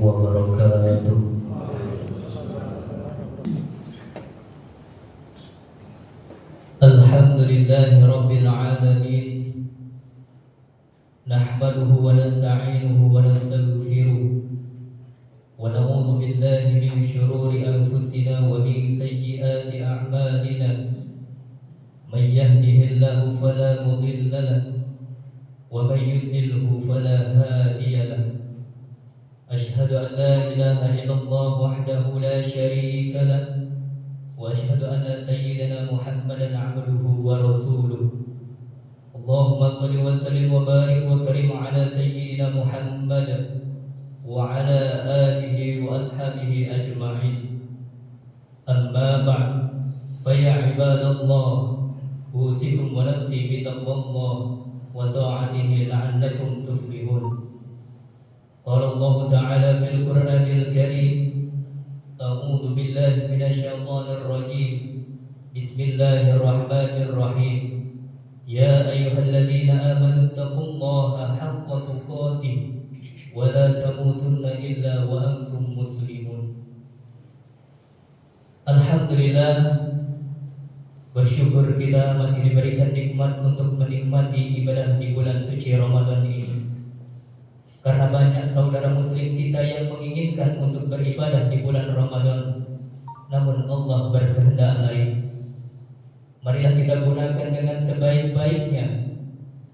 wabarakatuh. Alhamdulillahi rabbil alamin. Nahmaduhu wa nasta'inuhu wa nastaghfiruh wa na'udzu billahi min shururi anfusina wa min sayyiati a'malina. May yahdihillahu fala mudilla lahu wa may yudlilhu fala hadiya lahu. Ashhadu an la ilaha illallah wahdahu la syarika lahu wa ashhadu anna sayyidana Muhammadan 'abduhu wa rasuluh. Allahumma shalli wa sallim wa barik wa karim ala sayyidina Muhammad wa ala alihi wa ashabihi ajma'in. Amma ba'd, fa ya ibadallah, usikum wa nafsi bi taqwallah wa ta'atihi la'allakum tuflihun. Qala Allah ta'ala fil Qur'anil Karim, a'udzu billahi minasy syaithanir rajim. Bismillahirrahmanirrahim. Ya ayyuhalladzina amanu taqullaha haqqa tuqatih wa la tamutunna illa wa antum muslimun. Alhamdulillah, bersyukur kita masih diberikan nikmat untuk menikmati ibadah di bulan suci Ramadan ini. Karena banyak saudara muslim kita yang menginginkan untuk beribadah di bulan Ramadan, namun Allah berkehendak lain. Marilah kita gunakan dengan sebaik-baiknya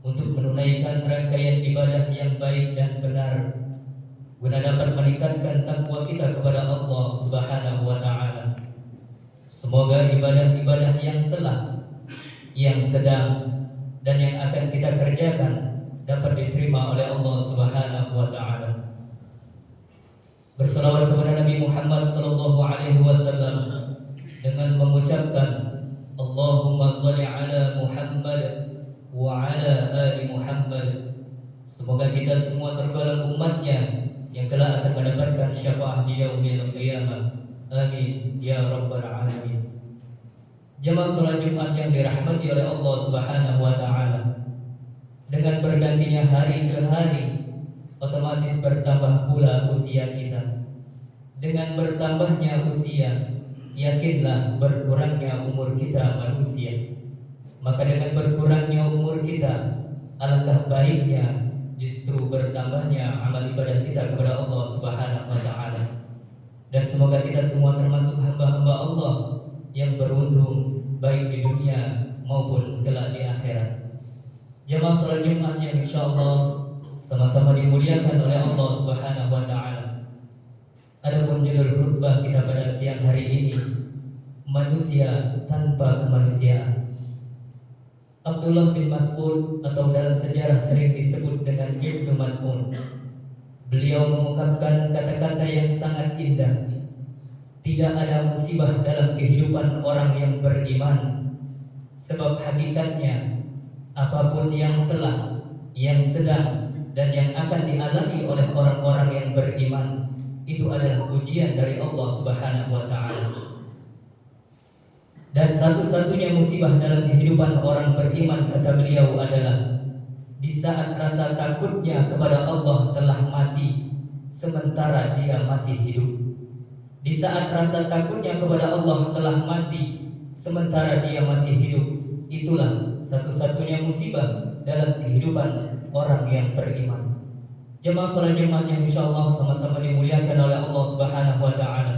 untuk menunaikan rangkaian ibadah yang baik dan benar, guna dapat meningkatkan takwa kita kepada Allah Subhanahu wa ta'ala. Semoga ibadah-ibadah yang telah, yang sedang, dan yang akan kita kerjakan dapat diterima oleh Allah Subhanahu wa ta'ala. Berselawat kepada Nabi Muhammad sallallahu alaihi wasallam dengan mengucapkan Allahumma shalli ala Muhammad wa ala ali Muhammad. Semoga kita semua tergolong umatnya yang kelak akan mendapatkan syafaat di yaumil qiyamah. Amin ya rabbal alamin. Jemaah salat Jumat yang dirahmati oleh Allah Subhanahu wa taala, dengan bergantinya hari ke hari, otomatis bertambah pula usia kita. Dengan bertambahnya usia, yakinlah berkurangnya umur kita manusia. Maka dengan berkurangnya umur kita, alangkah baiknya justru bertambahnya amal ibadah kita kepada Allah Subhanahu wa ta'ala. Dan semoga kita semua termasuk hamba-hamba Allah yang beruntung baik di dunia maupun kelak di akhirat. Jemaah salat Jumat yang insyaallah sama-sama dimuliakan oleh Allah Subhanahu wa ta'ala. Adapun judul khutbah kita pada siang hari ini, manusia tanpa kemanusiaan. Abdullah bin Mas'ud, atau dalam sejarah sering disebut dengan Ibnu Mas'ud, beliau mengungkapkan kata-kata yang sangat indah. Tidak ada musibah dalam kehidupan orang yang beriman, sebab hakikatnya apapun yang telah, yang sedang, dan yang akan dialami oleh orang-orang yang beriman itu adalah ujian dari Allah Subhanahu wa ta'ala. Dan satu-satunya musibah dalam kehidupan orang beriman, kata beliau, adalah di saat rasa takutnya kepada Allah telah mati sementara dia masih hidup. Di saat rasa takutnya kepada Allah telah mati sementara dia masih hidup, itulah satu-satunya musibah dalam kehidupan orang yang beriman. Jemaah salat Jumat yang insyaallah sama-sama dimuliakan oleh Allah Subhanahu wa ta'ala.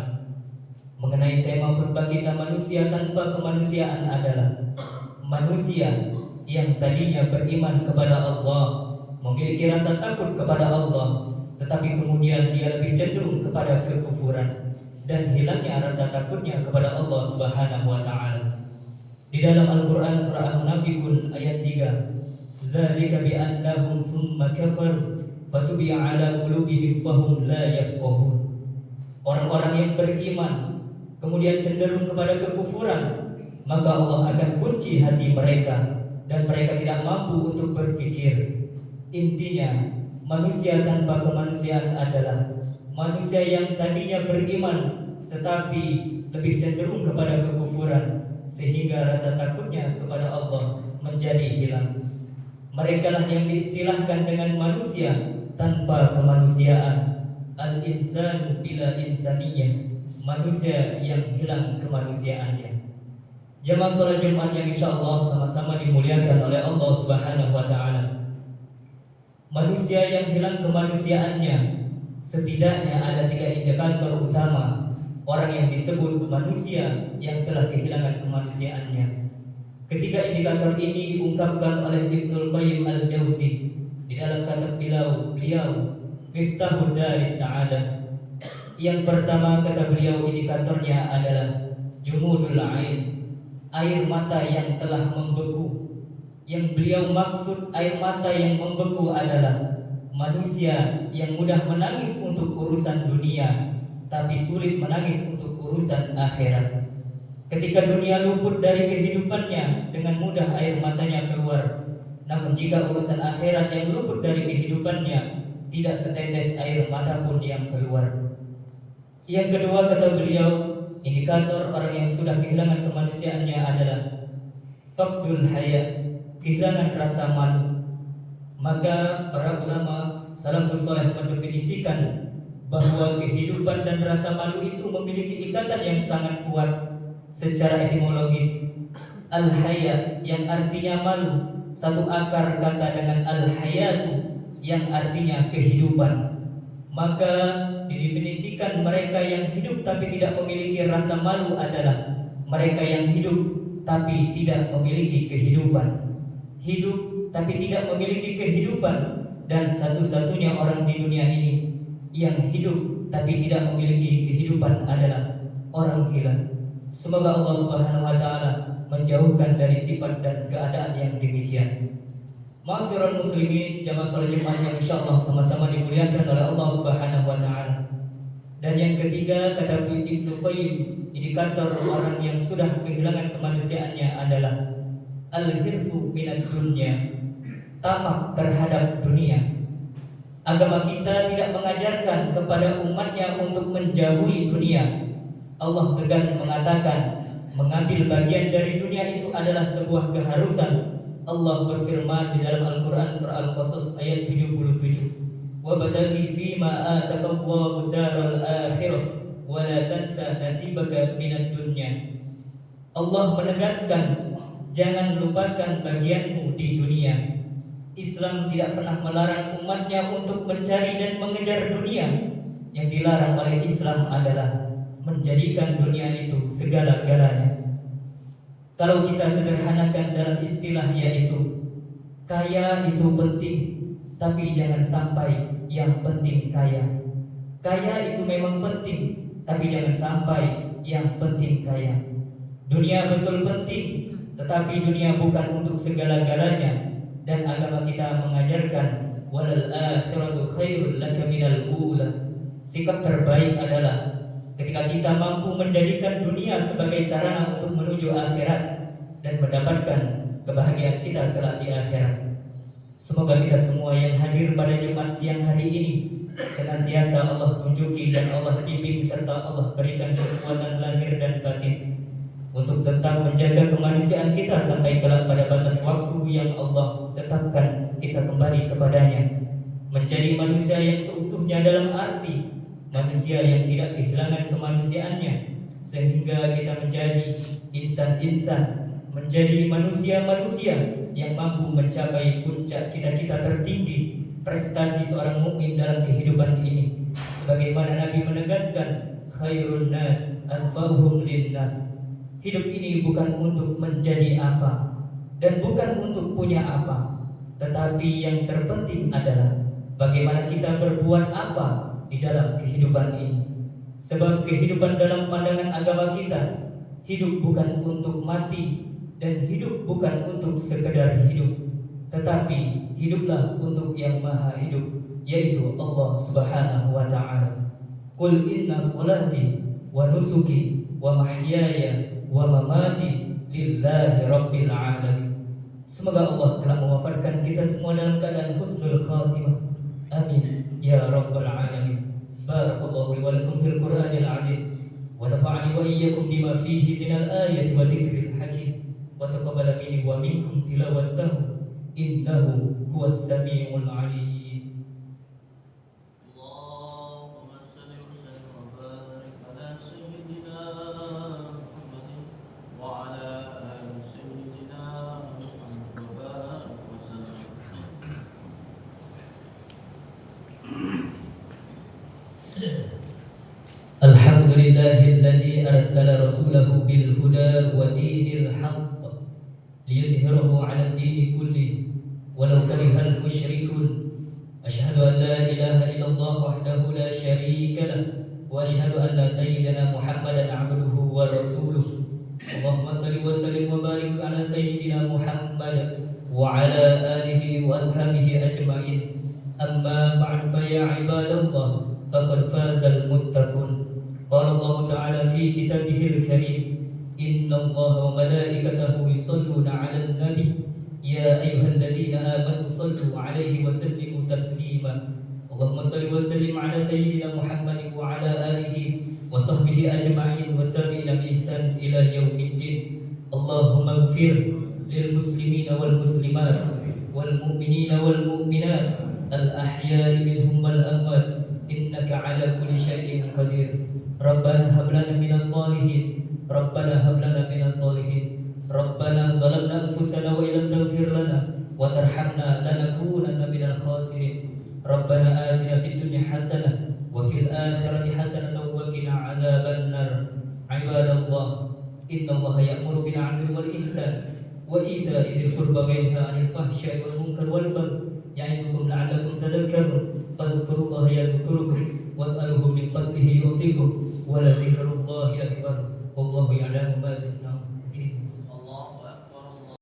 Mengenai tema khutbah kita, manusia tanpa kemanusiaan, adalah manusia yang tadinya beriman kepada Allah, memiliki rasa takut kepada Allah, tetapi kemudian dia lebih cenderung kepada kekufuran dan hilangnya rasa takutnya kepada Allah Subhanahu wa ta'ala. Di dalam Al-Qur'an surah Al-Munafiqun ayat 3, "Dzalika bi annahum tsumma kafaru fatubi'a 'ala qulubihim fahum la yafqahun." Orang-orang yang beriman kemudian cenderung kepada kekufuran, maka Allah akan kunci hati mereka dan mereka tidak mampu untuk berpikir. Intinya, manusia tanpa kemanusiaan adalah manusia yang tadinya beriman tetapi lebih cenderung kepada kekufuran, sehingga rasa takutnya kepada Allah menjadi hilang. Mereka lah yang diistilahkan dengan manusia tanpa kemanusiaan, al-insanu bila insaniyah, manusia yang hilang kemanusiaannya. Jamaah salat Jumat yang insyaallah sama-sama dimuliakan oleh Allah Subhanahu wa taala. Manusia yang hilang kemanusiaannya, setidaknya ada 3 indikator utama orang yang disebut manusia yang telah kehilangan kemanusiaannya. Ketiga indikator ini diungkapkan oleh Ibnul Qayyim Al-Jauzi di dalam kitab beliau Miftahud Daris Sa'adah. Yang pertama kata beliau indikatornya adalah jumudul ain, air mata yang telah membeku. Yang beliau maksud air mata yang membeku adalah manusia yang mudah menangis untuk urusan dunia, tapi sulit menangis untuk urusan akhirat. Ketika dunia luput dari kehidupannya, dengan mudah air matanya keluar. Namun jika urusan akhirat yang luput dari kehidupannya, tidak setetes air mata pun yang keluar. Yang kedua kata beliau, indikator orang yang sudah kehilangan kemanusiaannya adalah faqdul haya, kehilangan rasa malu. Maka para ulama salafus saleh mendefinisikan bahwa kehidupan dan rasa malu itu memiliki ikatan yang sangat kuat. Secara etimologis, al-haya yang artinya malu satu akar kata dengan al-hayatu yang artinya kehidupan. Maka didefinisikan mereka yang hidup tapi tidak memiliki rasa malu adalah mereka yang hidup tapi tidak memiliki kehidupan. Hidup tapi tidak memiliki kehidupan, dan satu-satunya orang di dunia ini yang hidup tapi tidak memiliki kehidupan adalah orang gila. Semoga Allah Subhanahu wa taala menjauhkan dari sifat dan keadaan yang demikian. Ma'asyiral muslimin, jamaah salat Jumat yang insyaallah sama-sama dimuliakan oleh Allah Subhanahu wa taala. Dan yang ketiga kata Ibnu Qayyim, indikator orang yang sudah kehilangan kemanusiaannya adalah al-hirsu minad dunya, tamak terhadap dunia. Agama kita tidak mengajarkan kepada umatnya untuk menjauhi dunia. Allah tegas mengatakan mengambil bagian dari dunia itu adalah sebuah keharusan. Allah berfirman di dalam Al-Quran surah Al-Qasas ayat 77, wabtaghi fima ataqallahu daral akhirah wa la tansa nasibaka minad dunya. Allah menegaskan, jangan lupakan bagianmu di dunia. Islam tidak pernah melarang umatnya untuk mencari dan mengejar dunia. Yang dilarang oleh Islam adalah menjadikan dunia itu segala-galanya. Kalau kita sederhanakan dalam istilah, yaitu kaya itu penting, tapi jangan sampai yang penting kaya. Kaya itu memang penting, tapi jangan sampai yang penting kaya. Dunia betul penting, tetapi dunia bukan untuk segala-galanya. Dan agama kita mengajarkan walal akhiratu khairul laka minal ula. Sikap terbaik adalah ketika kita mampu menjadikan dunia sebagai sarana untuk menuju akhirat dan mendapatkan kebahagiaan kita kelak di akhirat. Semoga kita semua yang hadir pada Jumat siang hari ini senantiasa Allah tunjuki dan Allah bimbing serta Allah berikan kekuatan lahir dan batin untuk tetap menjaga kemanusiaan kita sampai kelak pada batas waktu yang Allah tetapkan kita kembali kepadanya, menjadi manusia yang seutuhnya dalam arti manusia yang tidak kehilangan kemanusiaannya, sehingga kita menjadi insan-insan, menjadi manusia-manusia yang mampu mencapai puncak cita-cita tertinggi prestasi seorang mukmin dalam kehidupan ini. Sebagaimana Nabi menegaskan, khairun nas anfa'uhum linnas. Hidup ini bukan untuk menjadi apa dan bukan untuk punya apa, tetapi yang terpenting adalah bagaimana kita berbuat apa di dalam kehidupan ini. Sebab kehidupan dalam pandangan agama kita, hidup bukan untuk mati dan hidup bukan untuk sekedar hidup, tetapi hiduplah untuk yang maha hidup, yaitu Allah Subhanahu wa ta'ala. Qul inna salati wa nusuki wa mahyaya wa mamati lillahi rabbil alamin. Semoga Allah telah mewafatkan kita semua dalam keadaan husnul khatimah. Amin ya rabbal alamin. Barakallahu li wa lakum fil Qur'anil 'azim wa nafa'ani wa iyyakum bima fihi minal ayati wa dzikril hakim wa taqabbala minni wa minkum tilawatahu innahu huwas samiul 'alim. Allahumma لله الذي أرسل رسوله بالهدى ودين الحق ليظهره على الدين كله ولو كره المشركون. أشهد أن لا إله إلا الله وحده لا شريك له وأشهد أن سيدنا محمدا عبده ورسوله. اللهم صل وسلم وبارك على سيدنا محمد وعلى آله وأصحابه أجمعين. أما بعد فيا عباد الله فقد فاز المتقون. قال الله تعالى في كتابه الكريم: إن الله وملائكته يصلون على النبي يا أيها الذين آمنوا صلوا عليه وسلموا تسليما. اللهم صل وسلم على سيدنا محمد وعلى آله وصحبه أجمعين والتابعين بإحسان إلى يوم الدين. اللهم اغفر للمسلمين والمسلمات والمؤمنين والمؤمنات الأحياء منهم والأموات إنك على كل شيء قدير. ربنا هب لنا من الصالحين ربنا هب لنا من الصالحين. ربنا ظلمنا أنفسنا وإن لم تغفر لنا وترحمنا لنكونن من الخاسرين. ربنا آتنا في الدنيا حسنة وفي الآخرة حسنة وقنا عذاب النار. عباد الله إن الله يأمر بالعدل والإحسان وإيتاء ذي القربى وينهى عن الفحشاء والمنكر والبغي يعظكم لعلكم تذكرون. فاذكروا الله يذكركم واسألوه من فضله يعطيكم ولذكر الله أكبر والله يعلم ما تصنعون.